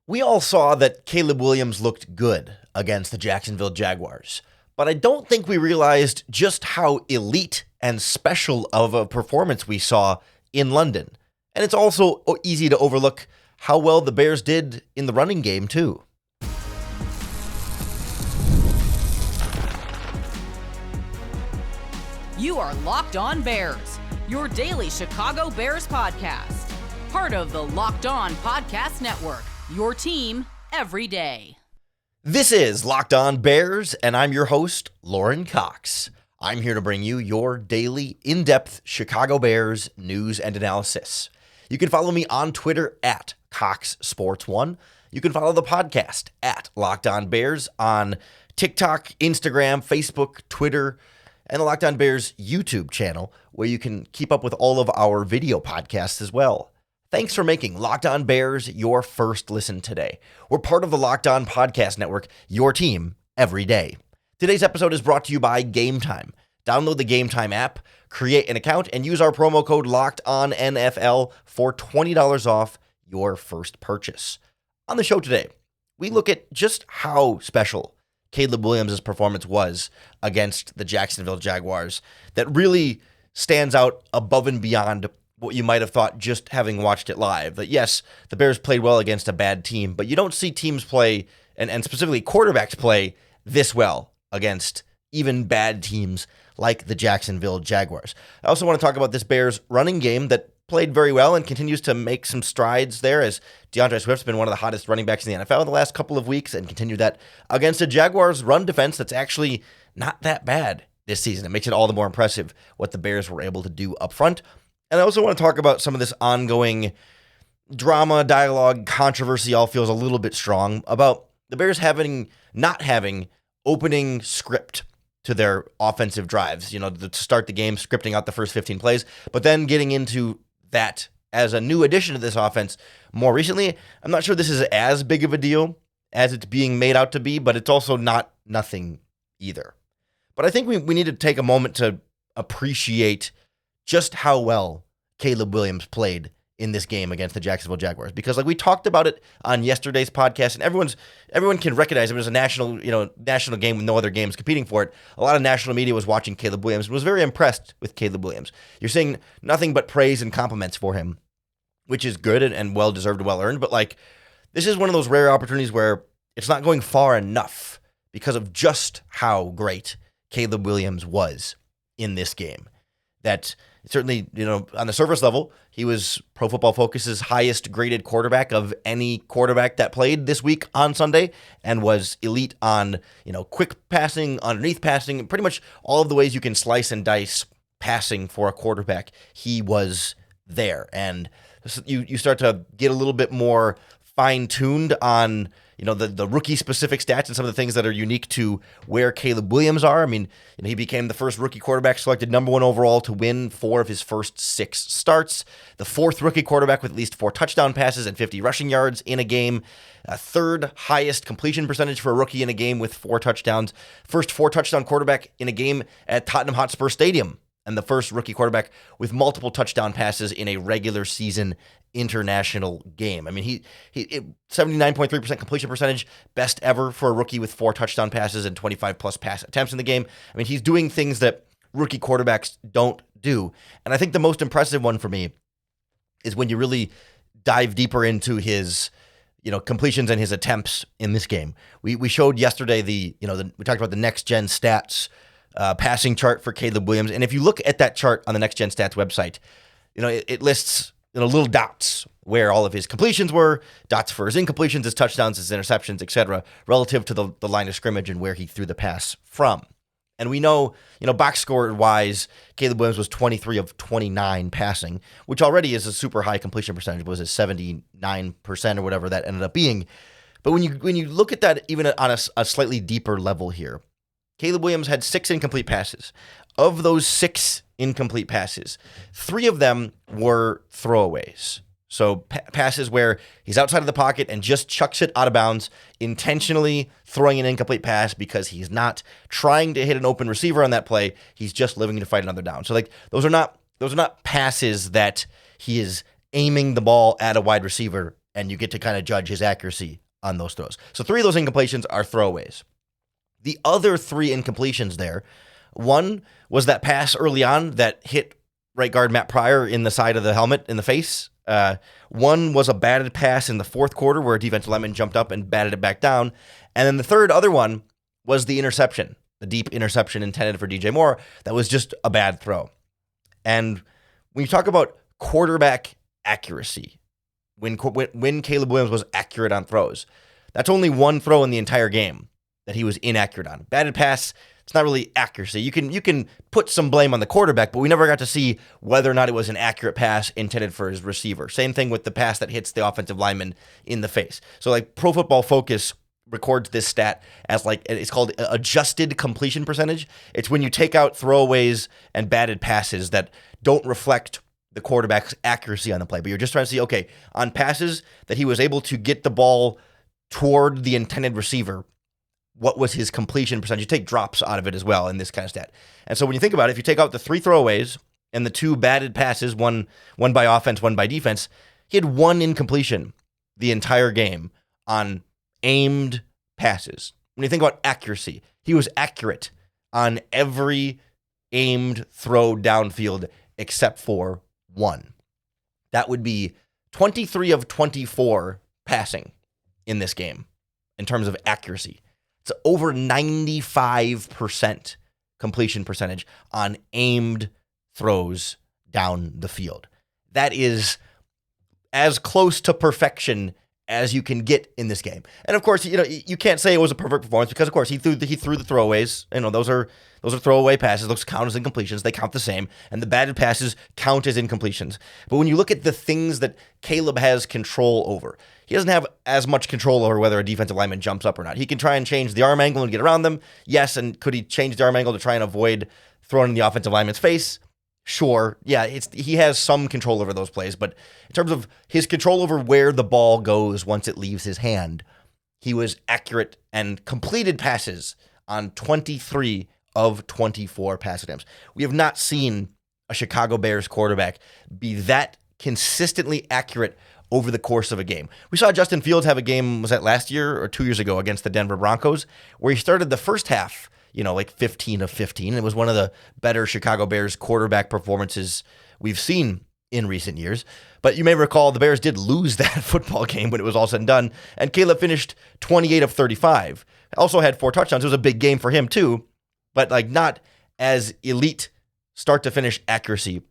We all saw that Caleb Williams looked good against the Jacksonville Jaguars, but I don't think we realized just how elite and special of a performance we saw in London. And it's also easy to overlook how well the Bears did in the running game, too. You are Locked On Bears, your daily Chicago Bears podcast. Part of the Locked On Podcast Network, your team every day. This is Locked On Bears, and I'm your host, Lauren Cox. I'm here to bring you your daily, in-depth Chicago Bears news and analysis. You can follow me on Twitter at CoxSports1. You can follow the podcast at Locked On Bears on TikTok, Instagram, Facebook, Twitter, and the Locked On Bears YouTube channel, where you can keep up with all of our video podcasts as well. Thanks for making Locked On Bears your first listen today. We're part of the Locked On Podcast Network, your team every day. Today's episode is brought to you by Gametime. Download the Gametime app, create an account, and use our promo code LOCKEDONNFL for $20 off your first purchase. On the show today, we look at just how special Caleb Williams' performance was against the Jacksonville Jaguars that really stands out above and beyond what you might have thought just having watched it live. That yes, the Bears played well against a bad team, but you don't see teams play, and specifically quarterbacks play this well against even bad teams like the Jacksonville Jaguars. I also want to talk about this Bears running game that played very well and continues to make some strides there, as DeAndre Swift's been one of the hottest running backs in the NFL the last couple of weeks and continued that against a Jaguars run defense that's actually not that bad this season. It makes it all the more impressive what the Bears were able to do up front. And I also want to talk about some of this ongoing drama, dialogue, controversy, all feels a little bit strong about the Bears not having opening script to their offensive drives, to start the game, scripting out the first 15 plays, but then getting into that as a new addition to this offense more recently. I'm not sure this is as big of a deal as it's being made out to be, but it's also not nothing either. But I think we need to take a moment to appreciate just how well Caleb Williams played in this game against the Jacksonville Jaguars, because like we talked about it on yesterday's podcast, and everyone can recognize it was a national game with no other games competing for it. A lot of national media was watching Caleb Williams and was very impressed with Caleb Williams. You're seeing nothing but praise and compliments for him, which is good and well deserved, well earned. But like, this is one of those rare opportunities where it's not going far enough because of just how great Caleb Williams was in this game. That certainly, on the surface level, he was Pro Football Focus's highest graded quarterback of any quarterback that played this week on Sunday, and was elite on, quick passing, underneath passing, pretty much all of the ways you can slice and dice passing for a quarterback. He was there. And you start to get a little bit more fine-tuned on the rookie-specific stats and some of the things that are unique to where Caleb Williams are. I mean, he became the first rookie quarterback selected number 1 overall to win 4 of his first 6 starts, the 4th rookie quarterback with at least 4 touchdown passes and 50 rushing yards in a game, a 3rd highest completion percentage for a rookie in a game with 4 touchdowns, first 4-touchdown quarterback in a game at Tottenham Hotspur Stadium, and the first rookie quarterback with multiple touchdown passes in a regular season international game. I mean, he 79.3% completion percentage, best ever for a rookie with 4 touchdown passes and 25 plus pass attempts in the game. I mean, he's doing things that rookie quarterbacks don't do. And I think the most impressive one for me is when you really dive deeper into his completions and his attempts in this game. We showed yesterday we talked about the next gen stats passing chart for Caleb Williams. And if you look at that chart on the next gen stats website, it lists little dots where all of his completions were, dots for his incompletions, his touchdowns, his interceptions, etc., relative to the line of scrimmage and where he threw the pass from. And we know, box score wise, Caleb Williams was 23 of 29 passing, which already is a super high completion percentage. Was it 79% or whatever that ended up being? But when you look at that even on a slightly deeper level here, Caleb Williams had 6 incomplete passes. Of those 6 incomplete passes, 3 of them were throwaways. So passes where he's outside of the pocket and just chucks it out of bounds, intentionally throwing an incomplete pass because he's not trying to hit an open receiver on that play. He's just living to fight another down. So like those are not passes that he is aiming the ball at a wide receiver and you get to kind of judge his accuracy on those throws. So 3 of those incompletions are throwaways. The other 3 incompletions there, one was that pass early on that hit right guard Matt Pryor in the side of the helmet in the face. One was a batted pass in the fourth quarter where a defensive lineman jumped up and batted it back down. And then the other one was the interception, the deep interception intended for DJ Moore. That was just a bad throw. And when you talk about quarterback accuracy, when Caleb Williams was accurate on throws, that's only one throw in the entire game that he was inaccurate on. Batted pass, it's not really accuracy. You can put some blame on the quarterback, but we never got to see whether or not it was an accurate pass intended for his receiver. Same thing with the pass that hits the offensive lineman in the face. So like Pro Football Focus records this stat as like, it's called adjusted completion percentage. It's when you take out throwaways and batted passes that don't reflect the quarterback's accuracy on the play, but you're just trying to see, okay, on passes that he was able to get the ball toward the intended receiver, what was his completion percentage? You take drops out of it as well in this kind of stat. And so when you think about it, if you take out the 3 throwaways and the 2 batted passes, one by offense, one by defense, he had 1 incompletion the entire game on aimed passes. When you think about accuracy, he was accurate on every aimed throw downfield except for 1. That would be 23 of 24 passing in this game in terms of accuracy. It's over 95% completion percentage on aimed throws down the field. That is as close to perfection as you can get in this game. And of course, you can't say it was a perfect performance because of course he threw the throwaways. Those are throwaway passes. Those count as incompletions. They count the same. And the batted passes count as incompletions. But when you look at the things that Caleb has control over, he doesn't have as much control over whether a defensive lineman jumps up or not. He can try and change the arm angle and get around them. Yes, and could he change the arm angle to try and avoid throwing in the offensive lineman's face? Sure. Yeah, he has some control over those plays, but in terms of his control over where the ball goes once it leaves his hand, he was accurate and completed passes on 23 of 24 pass attempts. We have not seen a Chicago Bears quarterback be that consistently accurate over the course of a game. We saw Justin Fields have a game, was that last year or 2 years ago against the Denver Broncos, where he started the first half, like 15 of 15. It was one of the better Chicago Bears quarterback performances we've seen in recent years. But you may recall the Bears did lose that football game when it was all said and done, and Caleb finished 28 of 35. Also had 4 touchdowns. It was a big game for him too, but like not as elite start to finish accuracy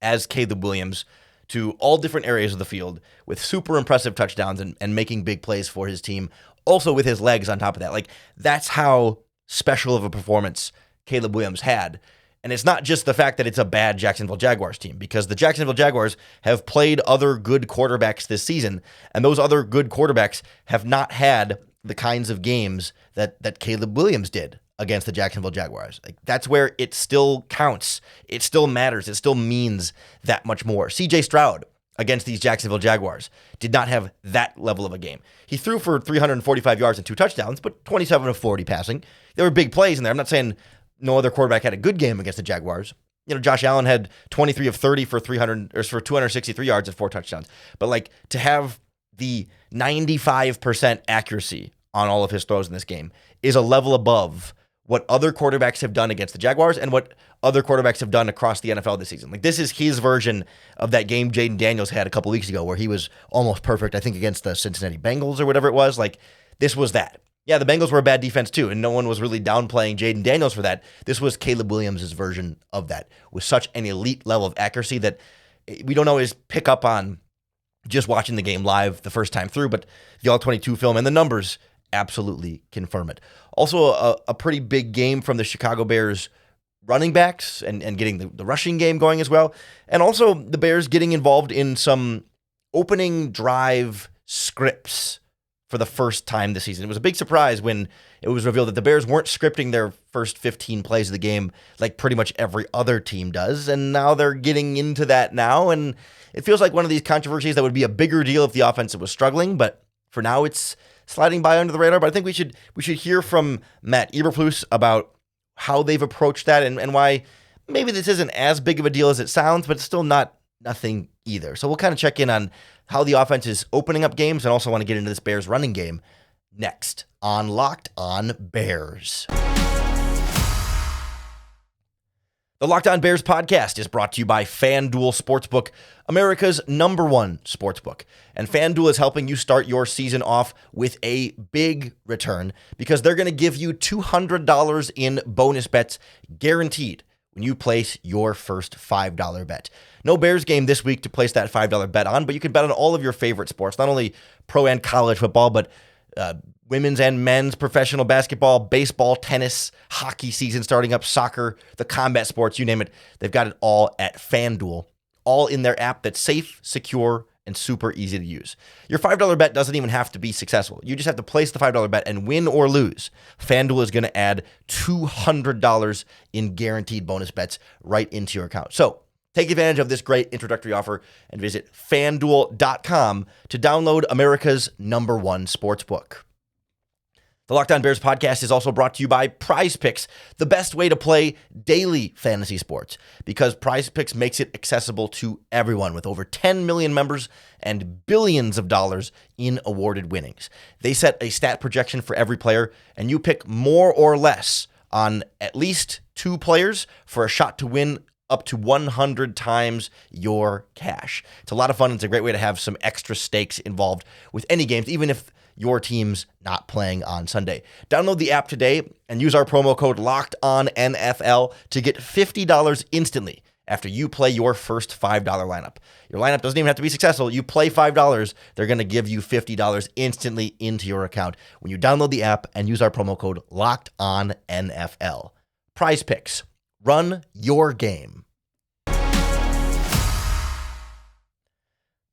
as Caleb Williams to all different areas of the field with super impressive touchdowns and making big plays for his team. Also with his legs on top of that. Like that's how special of a performance Caleb Williams had. And it's not just the fact that it's a bad Jacksonville Jaguars team, because the Jacksonville Jaguars have played other good quarterbacks this season, and those other good quarterbacks have not had the kinds of games that Caleb Williams did against the Jacksonville Jaguars. Like that's where it still counts. It still matters. It still means that much more. CJ Stroud against these Jacksonville Jaguars did not have that level of a game. He threw for 345 yards and 2 touchdowns, but 27 of 40 passing. There were big plays in there. I'm not saying no other quarterback had a good game against the Jaguars. Josh Allen had 23 of 30 for 263 yards and 4 touchdowns. But like to have the 95% accuracy on all of his throws in this game is a level above what other quarterbacks have done against the Jaguars and what other quarterbacks have done across the NFL this season. Like this is his version of that game Jaden Daniels had a couple weeks ago where he was almost perfect, I think against the Cincinnati Bengals or whatever it was. Like this was that. Yeah, the Bengals were a bad defense too, and no one was really downplaying Jaden Daniels for that. This was Caleb Williams' version of that with such an elite level of accuracy that we don't always pick up on just watching the game live the first time through, but the All-22 film and the numbers absolutely confirm it. Also, a pretty big game from the Chicago Bears running backs and getting the rushing game going as well. And also the Bears getting involved in some opening drive scripts for the first time this season. It was a big surprise when it was revealed that the Bears weren't scripting their first 15 plays of the game like pretty much every other team does. And now they're getting into that now. And it feels like one of these controversies that would be a bigger deal if the offense was struggling. But for now, it's sliding by under the radar. But I think we should hear from Matt Eberflus about how they've approached that and why maybe this isn't as big of a deal as it sounds, but it's still nothing either. So we'll kind of check in on how the offense is opening up games, and also want to get into this Bears running game next on Locked On Bears. The Locked On Bears podcast is brought to you by FanDuel Sportsbook, America's #1 sportsbook. And FanDuel is helping you start your season off with a big return because they're going to give you $200 in bonus bets guaranteed when you place your first $5 bet. No Bears game this week to place that $5 bet on, but you can bet on all of your favorite sports, not only pro and college football, but women's and men's professional basketball, baseball, tennis, hockey season starting up, soccer, the combat sports, you name it. They've got it all at FanDuel, all in their app that's safe, secure, and super easy to use. Your $5 bet doesn't even have to be successful. You just have to place the $5 bet and win or lose. FanDuel is going to add $200 in guaranteed bonus bets right into your account. So take advantage of this great introductory offer and visit FanDuel.com to download America's #1 sportsbook. The Locked On Bears podcast is also brought to you by PrizePicks, the best way to play daily fantasy sports, because PrizePicks makes it accessible to everyone with over 10 million members and billions of dollars in awarded winnings. They set a stat projection for every player, and you pick more or less on at least 2 players for a shot to win up to 100 times your cash. It's a lot of fun. It's a great way to have some extra stakes involved with any games, even if your team's not playing on Sunday. Download the app today and use our promo code LOCKEDONNFL to get $50 instantly after you play your first $5 lineup. Your lineup doesn't even have to be successful. You play $5, they're going to give you $50 instantly into your account when you download the app and use our promo code LOCKEDONNFL. PrizePicks. Run your game.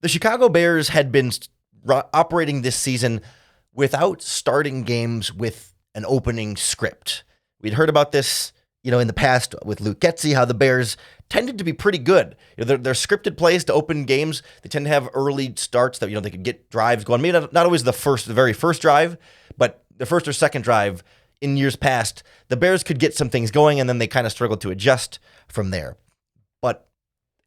The Chicago Bears had been operating this season without starting games with an opening script. We'd heard about this, in the past with Luke Getsy, how the Bears tended to be pretty good. Their scripted plays to open games, they tend to have early starts that, they could get drives going. Maybe not always the very first drive, but the first or second drive in years past, the Bears could get some things going, and then they kind of struggled to adjust from there. But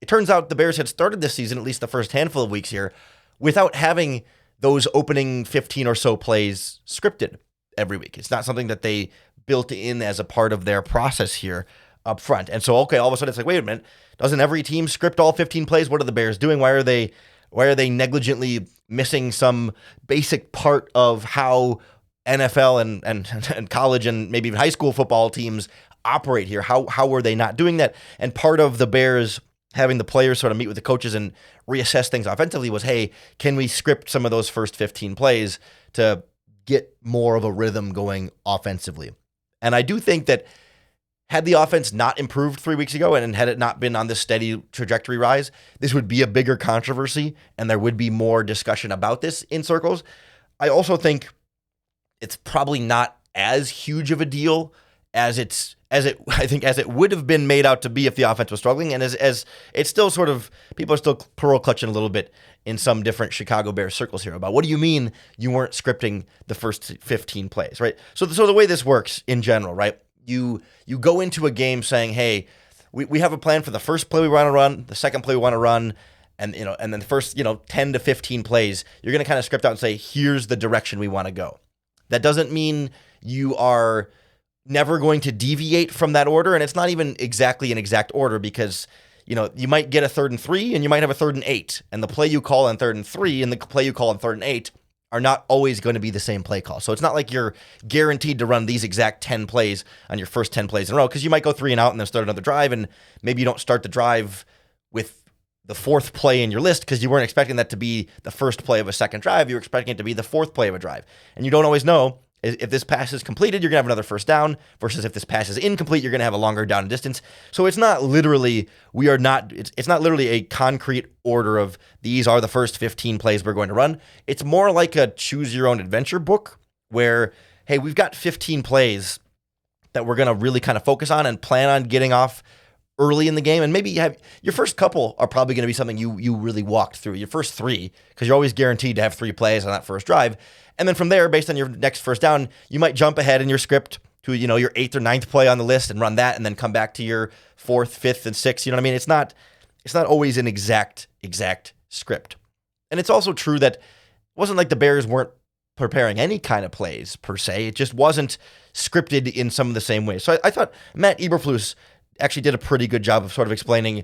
it turns out the Bears had started this season, at least the first handful of weeks here, without having those opening 15 or so plays scripted every week. It's not something that they built in as a part of their process here up front. And so, all of a sudden it's like, wait a minute, doesn't every team script all 15 plays? What are the Bears doing? Why are they negligently missing some basic part of how NFL and college and maybe even high school football teams operate here? How were they not doing that? And part of the Bears having the players sort of meet with the coaches and reassess things offensively was, hey, can we script some of those first 15 plays to get more of a rhythm going offensively? And I do think that had the offense not improved 3 weeks ago and had it not been on this steady trajectory rise, this would be a bigger controversy and there would be more discussion about this in circles. I also think it's probably not as huge of a deal as it would have been made out to be if the offense was struggling, and as it's still sort of, people are still pearl clutching a little bit in some different Chicago Bears circles here about what do you mean you weren't scripting the first 15 plays, right? So the way this works in general, right? You go into a game saying, hey, we have a plan for the first play we want to run, the second play we want to run, and then the first 10 to 15 plays, you're going to kind of script out and say, here's the direction we want to go. That doesn't mean you are never going to deviate from that order, and it's not even exactly an exact order because, you might get a 3rd and 3 and you might have a 3rd and 8, and the play you call on 3rd and 3 and the play you call on 3rd and 8 are not always going to be the same play call. So it's not like you're guaranteed to run these exact 10 plays on your first 10 plays in a row, because you might go 3 and out and then start another drive, and maybe you don't start the drive with the 4th play in your list because you weren't expecting that to be the first play of a second drive. You were expecting it to be the 4th play of a drive. And you don't always know if this pass is completed, you're going to have another first down, versus if this pass is incomplete, you're going to have a longer down and distance. So it's not literally, it's not literally a concrete order of these are the first 15 plays we're going to run. It's more like a choose your own adventure book where, hey, we've got 15 plays that we're going to really kind of focus on and plan on getting off early in the game. And maybe you have your first couple are probably going to be something you really walked through. Your first 3, because you're always guaranteed to have 3 plays on that first drive. And then from there, based on your next first down, you might jump ahead in your script to, your 8th or 9th play on the list and run that, and then come back to your 4th, 5th, and 6th. You know what I mean? It's not always an exact script. And it's also true that it wasn't like the Bears weren't preparing any kind of plays per se. It just wasn't scripted in some of the same ways. So I thought Matt Eberflus actually did a pretty good job of sort of explaining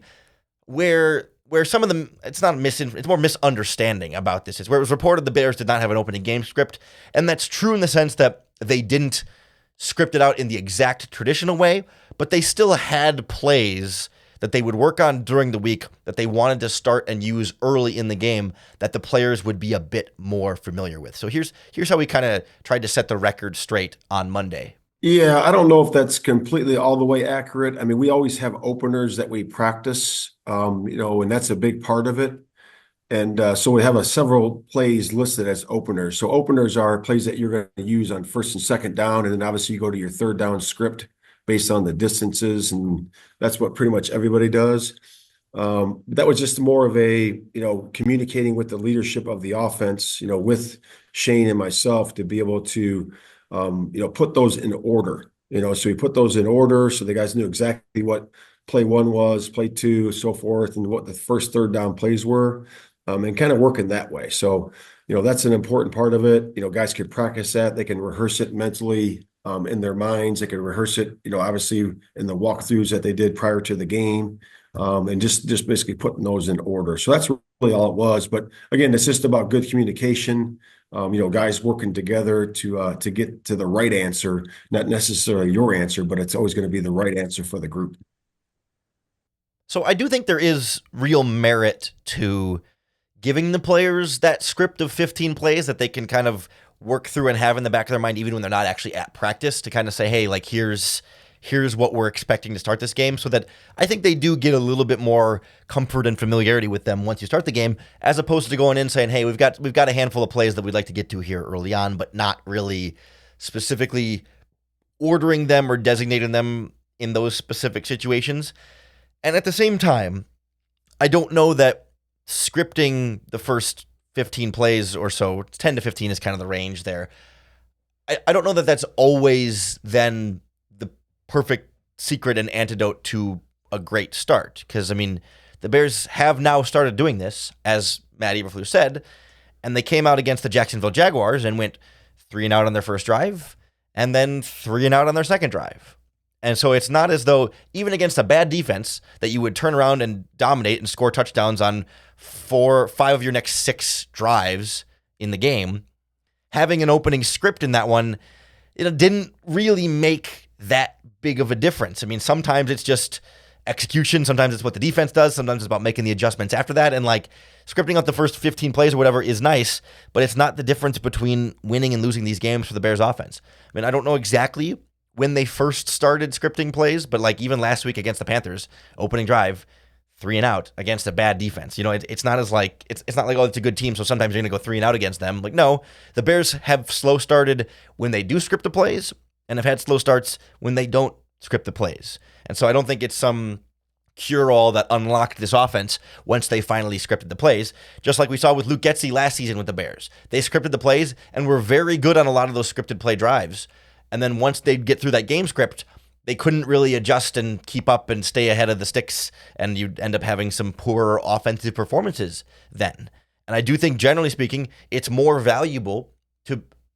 where some of them, it's more misunderstanding about this. It's where it was reported the Bears did not have an opening game script. And that's true in the sense that they didn't script it out in the exact traditional way, but they still had plays that they would work on during the week that they wanted to start and use early in the game that the players would be a bit more familiar with. So here's how we kind of tried to set the record straight on Monday. Yeah, I don't know if that's completely all the way accurate. I mean, we always have openers that we practice, and that's a big part of it. And so we have several plays listed as openers. So openers are plays that you're going to use on first and second down, and then obviously you go to your third down script based on the distances, and that's what pretty much everybody does. That was just more of a, communicating with the leadership of the offense, with Shane and myself to be able to, put those in order. So we put those in order so the guys knew exactly what play one was, play two, so forth, and what the first third down plays were, and kind of working that way. So, that's an important part of it. Guys could practice that. They can rehearse it mentally in their minds. They can rehearse it, obviously in the walkthroughs that they did prior to the game, and just basically putting those in order. So that's really all it was. But again, it's just about good communication. Guys working together to get to the right answer, not necessarily your answer, but it's always going to be the right answer for the group. So I do think there is real merit to giving the players that script of 15 plays that they can kind of work through and have in the back of their mind, even when they're not actually at practice, to kind of say, hey, like here's what we're expecting to start this game, so that I think they do get a little bit more comfort and familiarity with them once you start the game, as opposed to going in saying, hey, we've got a handful of plays that we'd like to get to here early on, but not really specifically ordering them or designating them in those specific situations. And at the same time, I don't know that scripting the first 15 plays or so, 10 to 15 is kind of the range there. I don't know that that's always then the perfect secret and antidote to a great start. Because, I mean, the Bears have now started doing this, as Matt Eberflus said, and they came out against the Jacksonville Jaguars and went 3-and-out on their first drive and then 3-and-out on their second drive. And so it's not as though, even against a bad defense, that you would turn around and dominate and score touchdowns on 5 of your next 6 drives in the game. Having an opening script in that one, it didn't really make that big of a difference. I mean, sometimes it's just execution. Sometimes it's what the defense does. Sometimes it's about making the adjustments after that. And like scripting out the first 15 plays or whatever is nice, but it's not the difference between winning and losing these games for the Bears offense. I mean, I don't know exactly when they first started scripting plays, but like even last week against the Panthers, opening drive, 3-and-out against a bad defense. It's not as like, it's not like, oh, it's a good team, so sometimes you're going to go 3-and-out against them. Like, no, the Bears have slow started when they do script the plays and have had slow starts when they don't script the plays. And so I don't think it's some cure-all that unlocked this offense once they finally scripted the plays, just like we saw with Luke Getsy last season with the Bears. They scripted the plays and were very good on a lot of those scripted play drives. And then once they'd get through that game script, they couldn't really adjust and keep up and stay ahead of the sticks, and you'd end up having some poor offensive performances then. And I do think, generally speaking, it's more valuable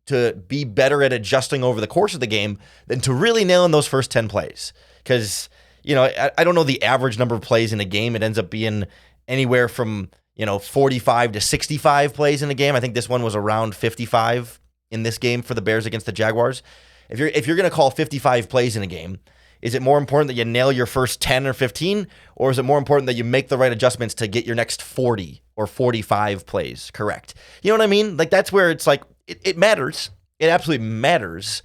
to be better at adjusting over the course of the game than to really nail in those first 10 plays. Because, I don't know the average number of plays in a game. It ends up being anywhere from, 45 to 65 plays in a game. I think this one was around 55 in this game for the Bears against the Jaguars. If you're going to call 55 plays in a game, is it more important that you nail your first 10 or 15, or is it more important that you make the right adjustments to get your next 40 or 45 plays correct? You know what I mean? Like, that's where it's like, it matters. It absolutely matters,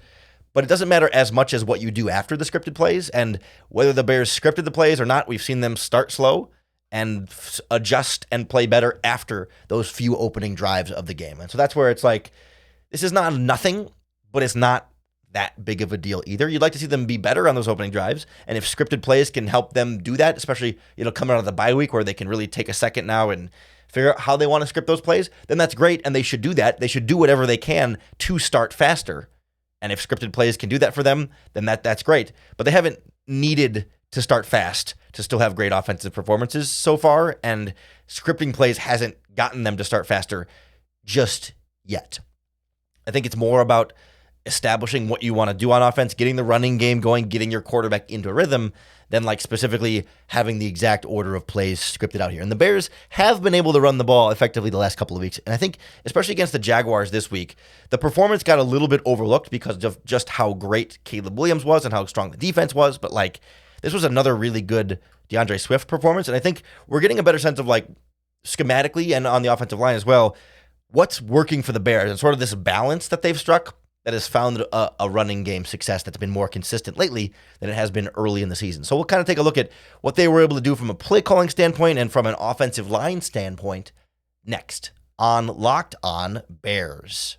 but it doesn't matter as much as what you do after the scripted plays. And whether the Bears scripted the plays or not, we've seen them start slow and adjust and play better after those few opening drives of the game. And so that's where it's like, this is not nothing, but it's not that big of a deal either. You'd like to see them be better on those opening drives, and if scripted plays can help them do that, especially coming out of the bye week where they can really take a second now and figure out how they want to script those plays, then that's great, and they should do that. They should do whatever they can to start faster, and if scripted plays can do that for them, then that's great. But they haven't needed to start fast to still have great offensive performances so far, and scripting plays hasn't gotten them to start faster just yet. I think it's more about establishing what you want to do on offense, getting the running game going, getting your quarterback into a rhythm, than like specifically having the exact order of plays scripted out here. And the Bears have been able to run the ball effectively the last couple of weeks. And I think, especially against the Jaguars this week, the performance got a little bit overlooked because of just how great Caleb Williams was and how strong the defense was. But like, this was another really good DeAndre Swift performance. And I think we're getting a better sense of like schematically and on the offensive line as well, what's working for the Bears and sort of this balance that they've struck that has found a running game success that's been more consistent lately than it has been early in the season. So we'll kind of take a look at what they were able to do from a play calling standpoint and from an offensive line standpoint next on Locked On Bears.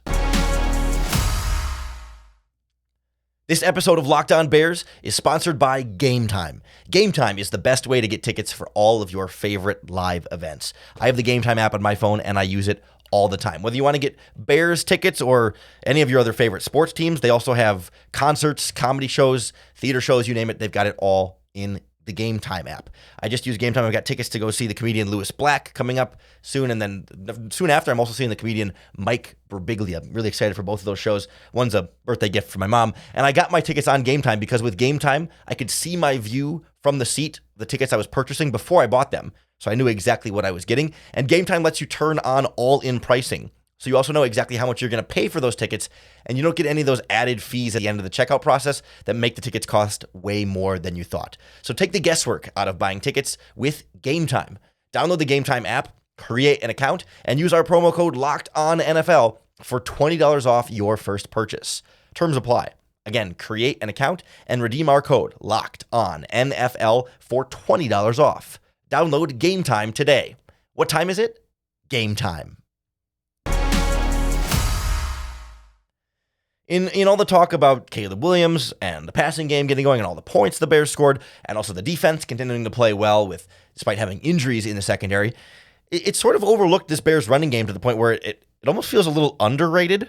This episode of Locked On Bears is sponsored by Gametime. Gametime is the best way to get tickets for all of your favorite live events. I have the Gametime app on my phone and I use it all the time. Whether you want to get Bears tickets or any of your other favorite sports teams, they also have concerts, comedy shows, theater shows, you name it. They've got it all in the Gametime app. I just use Gametime. I've got tickets to go see the comedian Louis Black coming up soon. And then soon after, I'm also seeing the comedian Mike Birbiglia. I'm really excited for both of those shows. One's a birthday gift for my mom. And I got my tickets on Gametime because with Gametime, I could see my view from the seat, the tickets I was purchasing before I bought them. So I knew exactly what I was getting. And Gametime lets you turn on all-in pricing. So you also know exactly how much you're going to pay for those tickets, and you don't get any of those added fees at the end of the checkout process that make the tickets cost way more than you thought. So take the guesswork out of buying tickets with Gametime. Download the Gametime app, create an account, and use our promo code LOCKEDONNFL for $20 off your first purchase. Terms apply. Again, create an account and redeem our code LOCKEDONNFL for $20 off. Download Gametime today. What time is it? Gametime. In all the talk about Caleb Williams and the passing game getting going and all the points the Bears scored, and also the defense continuing to play well despite having injuries in the secondary, it sort of overlooked this Bears running game to the point where it almost feels a little underrated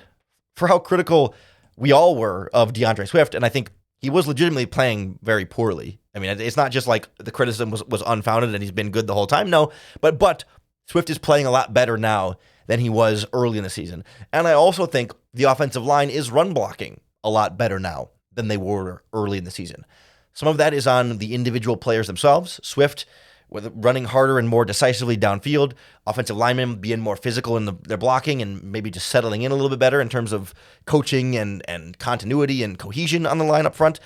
for how critical we all were of DeAndre Swift, and I think he was legitimately playing very poorly. I mean, it's not just like the criticism was unfounded and he's been good the whole time. No, but Swift is playing a lot better now than he was early in the season. And I also think the offensive line is run blocking a lot better now than they were early in the season. Some of that is on the individual players themselves. Swift with running harder and more decisively downfield, offensive linemen being more physical in their blocking and maybe just settling in a little bit better in terms of coaching and continuity and cohesion on the line up front.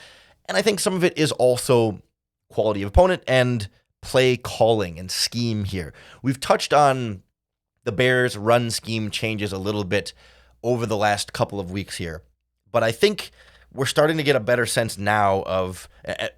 And I think some of it is also quality of opponent and play calling and scheme here. We've touched on the Bears' run scheme changes a little bit over the last couple of weeks here, but I think we're starting to get a better sense now of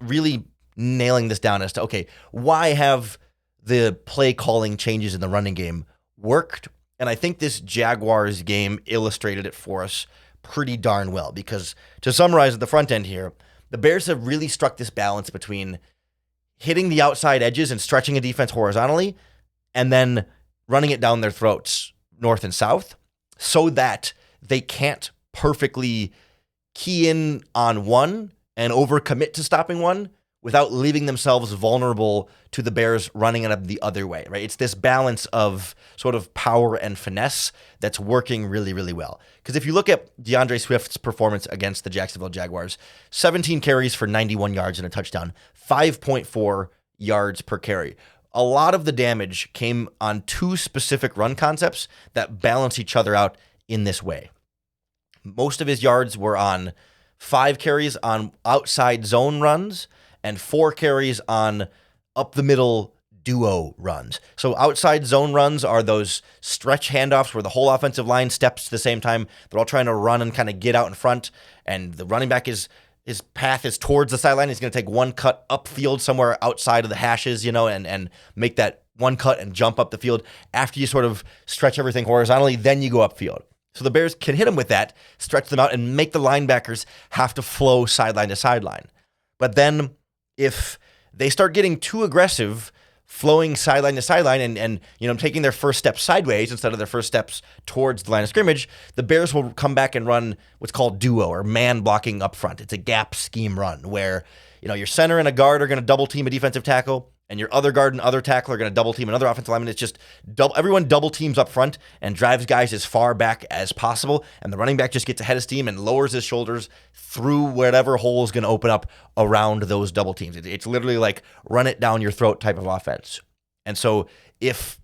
really nailing this down as to, okay, why have the play calling changes in the running game worked? And I think this Jaguars game illustrated it for us pretty darn well, because to summarize at the front end here, the Bears have really struck this balance between hitting the outside edges and stretching a defense horizontally and then running it down their throats north and south so that they can't perfectly key in on one and overcommit to stopping one without leaving themselves vulnerable to the Bears running it up the other way, right? It's this balance of sort of power and finesse that's working really, really well. Because if you look at DeAndre Swift's performance against the Jacksonville Jaguars, 17 carries for 91 yards and a touchdown, 5.4 yards per carry. A lot of the damage came on two specific run concepts that balance each other out in this way. Most of his yards were on 5 carries on outside zone runs and 4 carries on up the middle duo runs. So outside zone runs are those stretch handoffs where the whole offensive line steps at the same time. They're all trying to run and kind of get out in front, and the running back his path is towards the sideline. He's going to take one cut upfield somewhere outside of the hashes, and make that one cut and jump up the field. After you sort of stretch everything horizontally, then you go upfield. So the Bears can hit him with that, stretch them out, and make the linebackers have to flow sideline to sideline. But then if they start getting too aggressive, flowing sideline to sideline and taking their first steps sideways instead of their first steps towards the line of scrimmage, the Bears will come back and run what's called duo or man blocking up front. It's a gap scheme run where your center and a guard are going to double team a defensive tackle. and your other guard and other tackle are going to double team another offensive lineman. It's just everyone double teams up front and drives guys as far back as possible, and the running back just gets ahead of steam and lowers his shoulders through whatever hole is going to open up around those double teams. It's literally like run it down your throat type of offense. And so if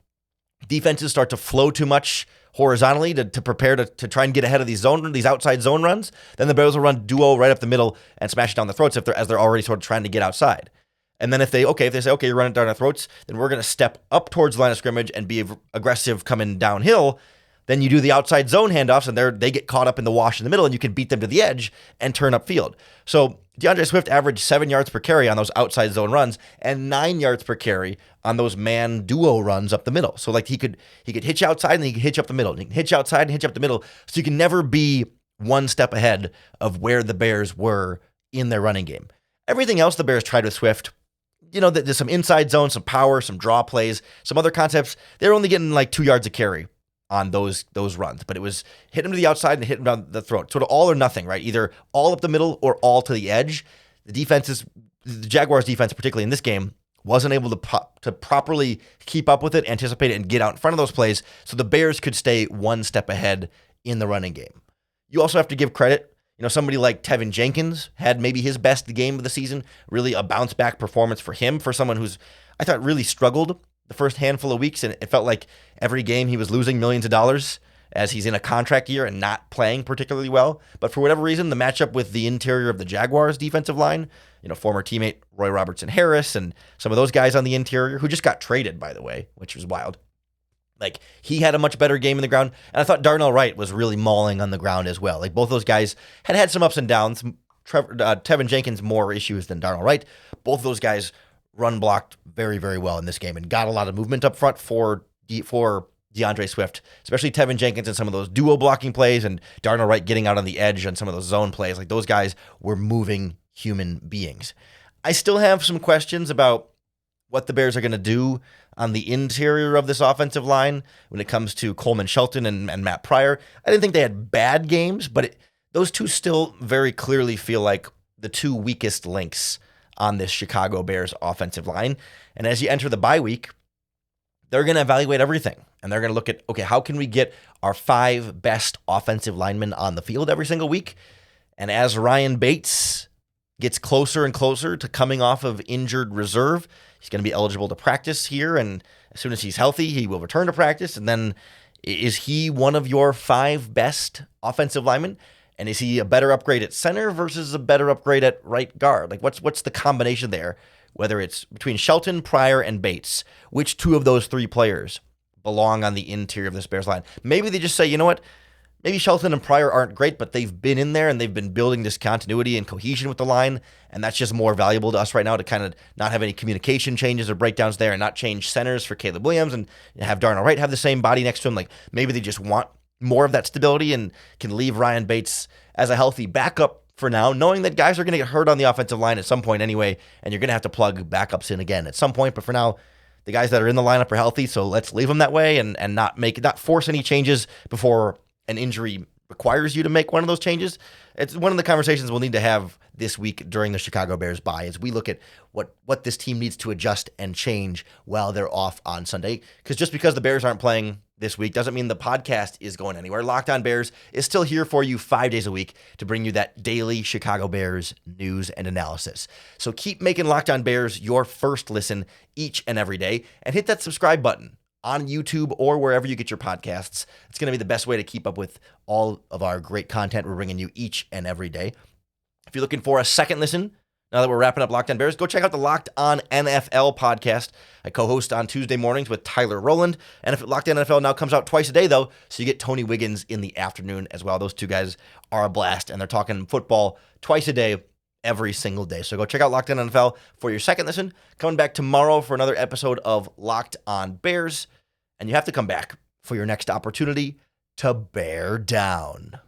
defenses start to flow too much horizontally to prepare to try and get ahead of these outside zone runs, then the Bears will run duo right up the middle and smash it down the throats as they're already sort of trying to get outside. And then if they say, okay, you're running down our throats, then we're going to step up towards the line of scrimmage and be aggressive coming downhill. Then you do the outside zone handoffs, and they get caught up in the wash in the middle, and you can beat them to the edge and turn upfield. So DeAndre Swift averaged 7 yards per carry on those outside zone runs and 9 yards per carry on those man duo runs up the middle. So like he could hitch outside and he could hitch up the middle. And he can hitch outside and hitch up the middle. So you can never be one step ahead of where the Bears were in their running game. Everything else the Bears tried with Swift, there's some inside zone, some power, some draw plays, some other concepts. They're only getting like 2 yards a carry on those runs, but it was hit him to the outside and hit him down the throat. Sort of all or nothing, right? Either all up the middle or all to the edge. The Jaguars defense, particularly in this game, wasn't able to properly keep up with it, anticipate it, and get out in front of those plays so the Bears could stay one step ahead in the running game. You also have to give credit. Somebody like Tevin Jenkins had maybe his best game of the season, really a bounce back performance for him, for someone who's, I thought, really struggled the first handful of weeks, and it felt like every game he was losing millions of dollars as he's in a contract year and not playing particularly well. But for whatever reason, the matchup with the interior of the Jaguars defensive line, former teammate Roy Robertson Harris and some of those guys on the interior who just got traded, by the way, which was wild. Like, he had a much better game in the ground, and I thought Darnell Wright was really mauling on the ground as well. Like, both those guys had some ups and downs. Tevin Jenkins more issues than Darnell Wright. Both of those guys run blocked very, very well in this game and got a lot of movement up front for DeAndre Swift, especially Tevin Jenkins in some of those duo blocking plays and Darnell Wright getting out on the edge on some of those zone plays. Like, those guys were moving human beings. I still have some questions about what the Bears are going to do on the interior of this offensive line when it comes to Coleman Shelton and Matt Pryor. I didn't think they had bad games, but those two still very clearly feel like the two weakest links on this Chicago Bears offensive line. And as you enter the bye week, they're going to evaluate everything. And they're going to look at, okay, how can we get our 5 best offensive linemen on the field every single week? And as Ryan Bates gets closer and closer to coming off of injured reserve, he's going to be eligible to practice here. And as soon as he's healthy, he will return to practice. And then is he one of your 5 best offensive linemen? And is he a better upgrade at center versus a better upgrade at right guard? Like, what's the combination there? Whether it's between Shelton, Pryor, and Bates, which 2 of those 3 players belong on the interior of this Bears line? Maybe they just say, you know what? Maybe Shelton and Pryor aren't great, but they've been in there and they've been building this continuity and cohesion with the line, and that's just more valuable to us right now to kind of not have any communication changes or breakdowns there and not change centers for Caleb Williams and have Darnell Wright have the same body next to him. Like, maybe they just want more of that stability and can leave Ryan Bates as a healthy backup for now, knowing that guys are going to get hurt on the offensive line at some point anyway, and you're going to have to plug backups in again at some point. But for now, the guys that are in the lineup are healthy, so let's leave them that way and not force any changes before an injury requires you to make one of those changes. It's one of the conversations we'll need to have this week during the Chicago Bears bye as we look at what this team needs to adjust and change while they're off on Sunday. Because just because the Bears aren't playing this week doesn't mean the podcast is going anywhere. Locked On Bears is still here for you 5 days a week to bring you that daily Chicago Bears news and analysis. So keep making Locked On Bears your first listen each and every day, and hit that subscribe button on YouTube or wherever you get your podcasts. It's going to be the best way to keep up with all of our great content we're bringing you each and every day. If you're looking for a second listen, now that we're wrapping up Locked On Bears, go check out the Locked On NFL podcast. I co-host on Tuesday mornings with Tyler Rowland. And if Locked On NFL now comes out twice a day, though, so you get Tony Wiggins in the afternoon as well. Those two guys are a blast, and they're talking football twice a day, every single day. So go check out Locked On NFL for your second listen. Coming back tomorrow for another episode of Locked On Bears. And you have to come back for your next opportunity to bear down.